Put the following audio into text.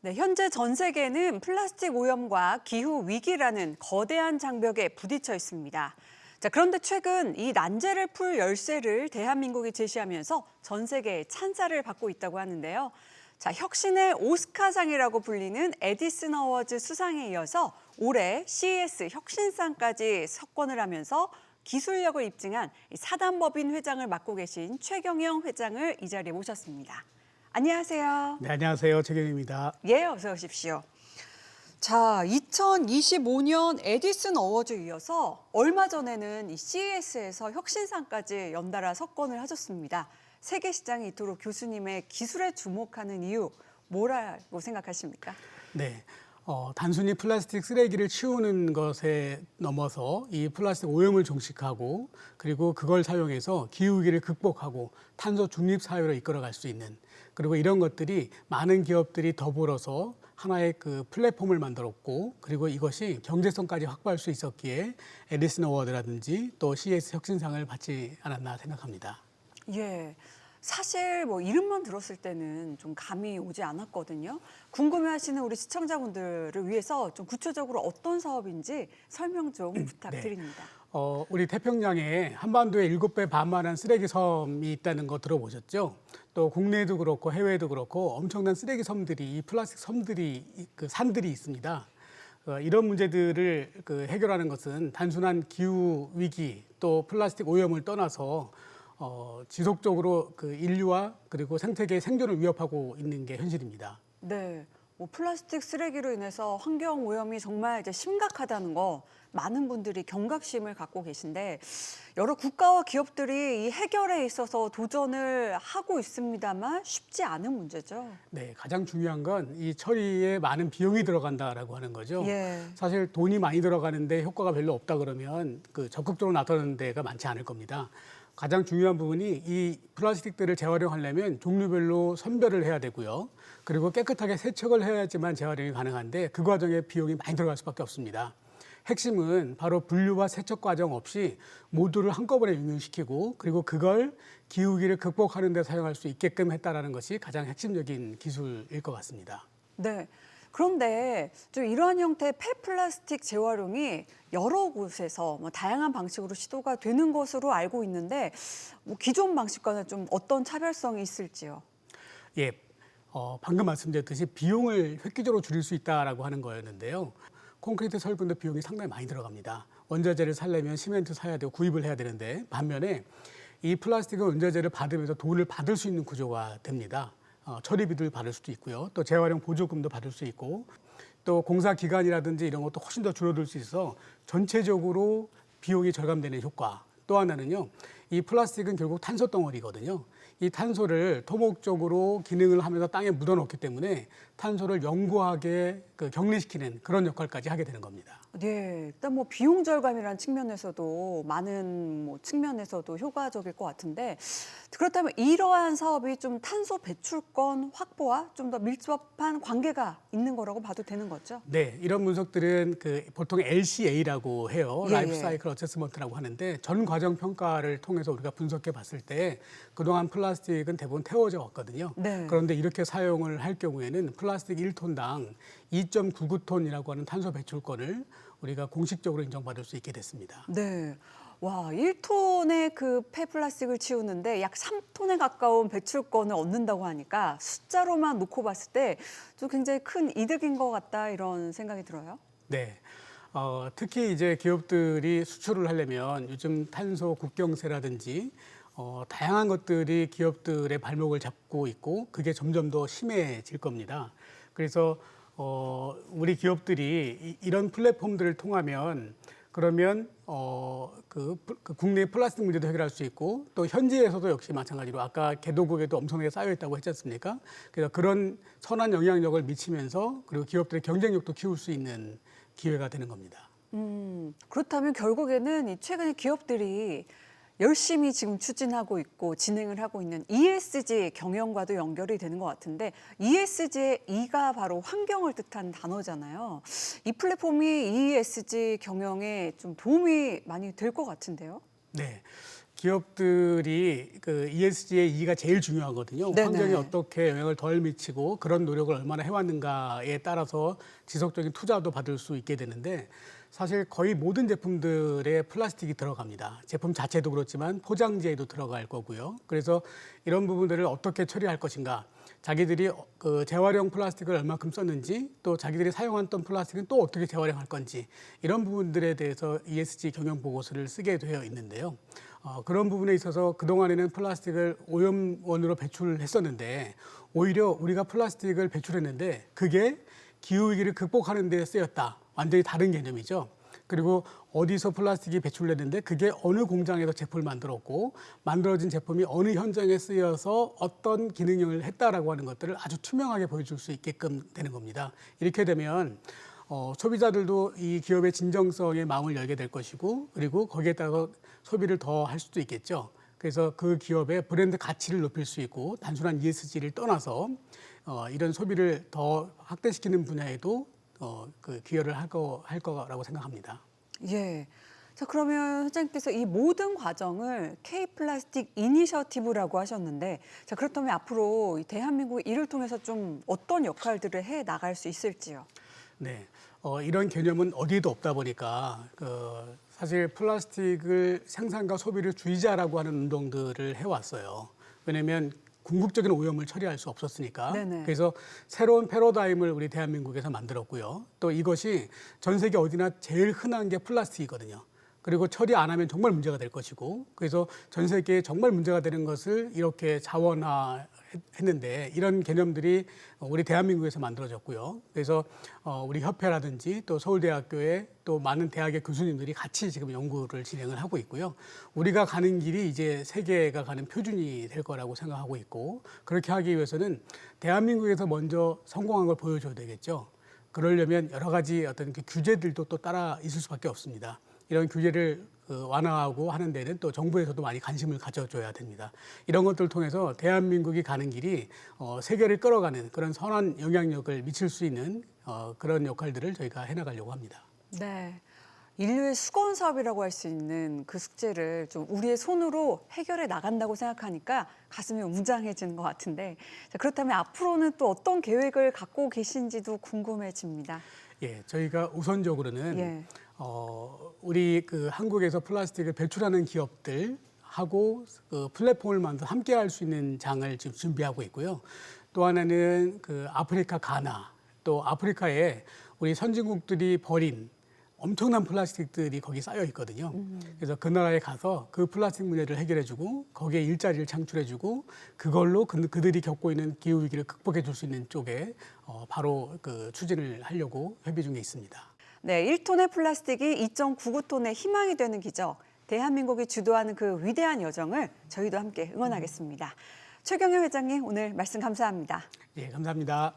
네, 현재 전 세계는 플라스틱 오염과 기후 위기라는 거대한 장벽에 부딪혀 있습니다. 자, 그런데 최근 이 난제를 풀 열쇠를 대한민국이 제시하면서 전 세계의 찬사를 받고 있다고 하는데요. 자, 혁신의 오스카상이라고 불리는 에디슨 어워즈 수상에 이어서 올해 CES 혁신상까지 석권을 하면서 기술력을 입증한 사단법인 회장을 맡고 계신 최경영 회장을 이 자리에 모셨습니다. 안녕하세요. 네, 안녕하세요. 최경영입니다. 예, 어서 오십시오. 자, 2025년 에디슨 어워즈에 이어서 얼마 전에는 이 CES에서 혁신상까지 연달아 석권을 하셨습니다. 세계 시장이 이토록 교수님의 기술에 주목하는 이유 뭐라고 생각하십니까? 네, 단순히 플라스틱 쓰레기를 치우는 것에 넘어서 이 플라스틱 오염을 종식하고 그리고 그걸 사용해서 기후위기를 극복하고 탄소 중립 사회로 이끌어갈 수 있는 그리고 이런 것들이 많은 기업들이 더불어서 하나의 그 플랫폼을 만들었고 그리고 이것이 경제성까지 확보할 수 있었기에 에디슨 어워드라든지 또 CES 혁신상을 받지 않았나 생각합니다. 예. 사실 뭐 이름만 들었을 때는 좀 감이 오지 않았거든요. 궁금해하시는 우리 시청자분들을 위해서 좀 구체적으로 어떤 사업인지 설명 좀 부탁드립니다. 우리 태평양에 한반도에 7배 반만한 쓰레기 섬이 있다는 거 들어보셨죠? 또 국내에도 그렇고 해외에도 그렇고 엄청난 쓰레기 섬들이 이 플라스틱 섬들이 그 산들이 있습니다. 이런 문제들을 해결하는 것은 단순한 기후 위기 또 플라스틱 오염을 떠나서 지속적으로 그 인류와 그리고 생태계의 생존을 위협하고 있는 게 현실입니다. 네, 뭐 플라스틱 쓰레기로 인해서 환경 오염이 정말 이제 심각하다는 거 많은 분들이 경각심을 갖고 계신데 여러 국가와 기업들이 이 해결에 있어서 도전을 하고 있습니다만 쉽지 않은 문제죠. 네, 가장 중요한 건 이 처리에 많은 비용이 들어간다라고 하는 거죠. 예. 사실 돈이 많이 들어가는데 효과가 별로 없다 그러면 그 적극적으로 나서는 데가 많지 않을 겁니다. 가장 중요한 부분이 이 플라스틱들을 재활용하려면 종류별로 선별을 해야 되고요. 그리고 깨끗하게 세척을 해야지만 재활용이 가능한데 그 과정에 비용이 많이 들어갈 수밖에 없습니다. 핵심은 바로 분류와 세척 과정 없이 모두를 한꺼번에 유인시키고 그리고 그걸 기후위기를 극복하는 데 사용할 수 있게끔 했다는 것이 가장 핵심적인 기술일 것 같습니다. 네. 그런데 좀 이러한 형태의 폐플라스틱 재활용이 여러 곳에서 뭐 다양한 방식으로 시도가 되는 것으로 알고 있는데 뭐 기존 방식과는 좀 어떤 차별성이 있을지요? 예, 방금 말씀드렸듯이 비용을 획기적으로 줄일 수 있다라고 하는 거였는데요. 콘크리트 설분도 비용이 상당히 많이 들어갑니다. 원자재를 사려면 시멘트 사야 되고 구입을 해야 되는데 반면에 이 플라스틱은 원자재를 받으면서 돈을 받을 수 있는 구조가 됩니다. 처리비를 받을 수도 있고요. 또 재활용 보조금도 받을 수 있고 또 공사 기간이라든지 이런 것도 훨씬 더 줄어들 수 있어 전체적으로 비용이 절감되는 효과. 또 하나는요. 이 플라스틱은 결국 탄소 덩어리거든요. 이 탄소를 토목적으로 기능을 하면서 땅에 묻어넣기 때문에 탄소를 영구하게 격리시키는 그런 역할까지 하게 되는 겁니다. 네, 일단 뭐 비용 절감이라는 측면에서도 많은 뭐 측면에서도 효과적일 것 같은데 그렇다면 이러한 사업이 좀 탄소 배출권 확보와 좀 더 밀접한 관계가 있는 거라고 봐도 되는 거죠? 네, 이런 분석들은 보통 LCA라고 해요. 예, 라이프 예. 사이클 어세스먼트라고 하는데 전 과정 평가를 통해서 우리가 분석해 봤을 때 그동안 플라스틱은 대부분 태워져 왔거든요. 네. 그런데 이렇게 사용을 할 경우에는 플라스틱 1톤당 2.99톤이라고 하는 탄소 배출권을 우리가 공식적으로 인정받을 수 있게 됐습니다. 네. 와, 1톤의 그 폐플라스틱을 치우는데 약 3톤에 가까운 배출권을 얻는다고 하니까 숫자로만 놓고 봤을 때 좀 굉장히 큰 이득인 것 같다 이런 생각이 들어요. 네. 특히 이제 기업들이 수출을 하려면 요즘 탄소 국경세라든지 다양한 것들이 기업들의 발목을 잡고 있고 그게 점점 더 심해질 겁니다. 그래서 우리 기업들이 이런 플랫폼들을 통하면 그러면 국내 플라스틱 문제도 해결할 수 있고 또 현지에서도 역시 마찬가지로 아까 개도국에도 엄청나게 쌓여 있다고 했지 않습니까? 그래서 그런 선한 영향력을 미치면서 그리고 기업들의 경쟁력도 키울 수 있는 기회가 되는 겁니다. 그렇다면 결국에는 이 최근에 기업들이 열심히 지금 추진하고 있고 진행을 하고 있는 ESG 경영과도 연결이 되는 것 같은데 ESG의 E가 바로 환경을 뜻하는 단어잖아요. 이 플랫폼이 ESG 경영에 좀 도움이 많이 될 것 같은데요. 네. 기업들이 그 ESG의 E가 제일 중요하거든요. 네네. 환경에 어떻게 영향을 덜 미치고 그런 노력을 얼마나 해왔는가에 따라서 지속적인 투자도 받을 수 있게 되는데 사실 거의 모든 제품들에 플라스틱이 들어갑니다. 제품 자체도 그렇지만 포장지에도 들어갈 거고요. 그래서 이런 부분들을 어떻게 처리할 것인가, 자기들이 그 재활용 플라스틱을 얼마큼 썼는지, 또 자기들이 사용했던 플라스틱은 또 어떻게 재활용할 건지, 이런 부분들에 대해서 ESG 경영 보고서를 쓰게 되어 있는데요. 그런 부분에 있어서 그동안에는 플라스틱을 오염원으로 배출했었는데 오히려 우리가 플라스틱을 배출했는데 그게 기후위기를 극복하는 데 쓰였다. 완전히 다른 개념이죠. 그리고 어디서 플라스틱이 배출됐는데 그게 어느 공장에서 제품을 만들었고 만들어진 제품이 어느 현장에 쓰여서 어떤 기능을 했다라고 하는 것들을 아주 투명하게 보여줄 수 있게끔 되는 겁니다. 이렇게 되면 소비자들도 이 기업의 진정성에 마음을 열게 될 것이고 그리고 거기에 따라서 소비를 더 할 수도 있겠죠. 그래서 그 기업의 브랜드 가치를 높일 수 있고 단순한 ESG를 떠나서 이런 소비를 더 확대시키는 분야에도 그 기여를 할 거라고 생각합니다. 예. 자, 그러면 회장님께서 이 모든 과정을 K 플라스틱 이니셔티브라고 하셨는데, 자, 그렇다면 앞으로 이 대한민국이 이를 통해서 좀 어떤 역할들을 해 나갈 수 있을지요? 네, 이런 개념은 어디에도 없다 보니까 사실 플라스틱을 생산과 소비를 줄이자라고 하는 운동들을 해왔어요. 왜냐하면 궁극적인 오염을 처리할 수 없었으니까. 네네. 그래서 새로운 패러다임을 우리 대한민국에서 만들었고요. 또 이것이 전 세계 어디나 제일 흔한 게 플라스틱이거든요. 그리고 처리 안 하면 정말 문제가 될 것이고 그래서 전 세계에 정말 문제가 되는 것을 이렇게 자원화했는데 이런 개념들이 우리 대한민국에서 만들어졌고요. 그래서 우리 협회라든지 또 서울대학교에 또 많은 대학의 교수님들이 같이 지금 연구를 진행을 하고 있고요. 우리가 가는 길이 이제 세계가 가는 표준이 될 거라고 생각하고 있고 그렇게 하기 위해서는 대한민국에서 먼저 성공한 걸 보여줘야 되겠죠. 그러려면 여러 가지 어떤 그 규제들도 또 따라 있을 수밖에 없습니다. 이런 규제를 완화하고 하는 데는 또 정부에서도 많이 관심을 가져줘야 됩니다. 이런 것들을 통해서 대한민국이 가는 길이 세계를 끌어가는 그런 선한 영향력을 미칠 수 있는 그런 역할들을 저희가 해나가려고 합니다. 네. 인류의 수건 사업이라고 할 수 있는 그 숙제를 좀 우리의 손으로 해결해 나간다고 생각하니까 가슴이 웅장해지는 것 같은데, 자, 그렇다면 앞으로는 또 어떤 계획을 갖고 계신지도 궁금해집니다. 예, 저희가 우선적으로는 예. 우리 그 한국에서 플라스틱을 배출하는 기업들하고 그 플랫폼을 만들어 함께 할 수 있는 장을 지금 준비하고 있고요. 또 하나는 그 아프리카 가나, 또 아프리카에 우리 선진국들이 버린 엄청난 플라스틱들이 거기 쌓여 있거든요. 그래서 그 나라에 가서 그 플라스틱 문제를 해결해주고 거기에 일자리를 창출해주고 그걸로 그들이 겪고 있는 기후 위기를 극복해 줄 수 있는 쪽에 바로 그 추진을 하려고 협의 중에 있습니다. 네, 1톤의 플라스틱이 2.99톤의 희망이 되는 기적. 대한민국이 주도하는 그 위대한 여정을 저희도 함께 응원하겠습니다. 최경영 회장님, 오늘 말씀 감사합니다. 예, 감사합니다.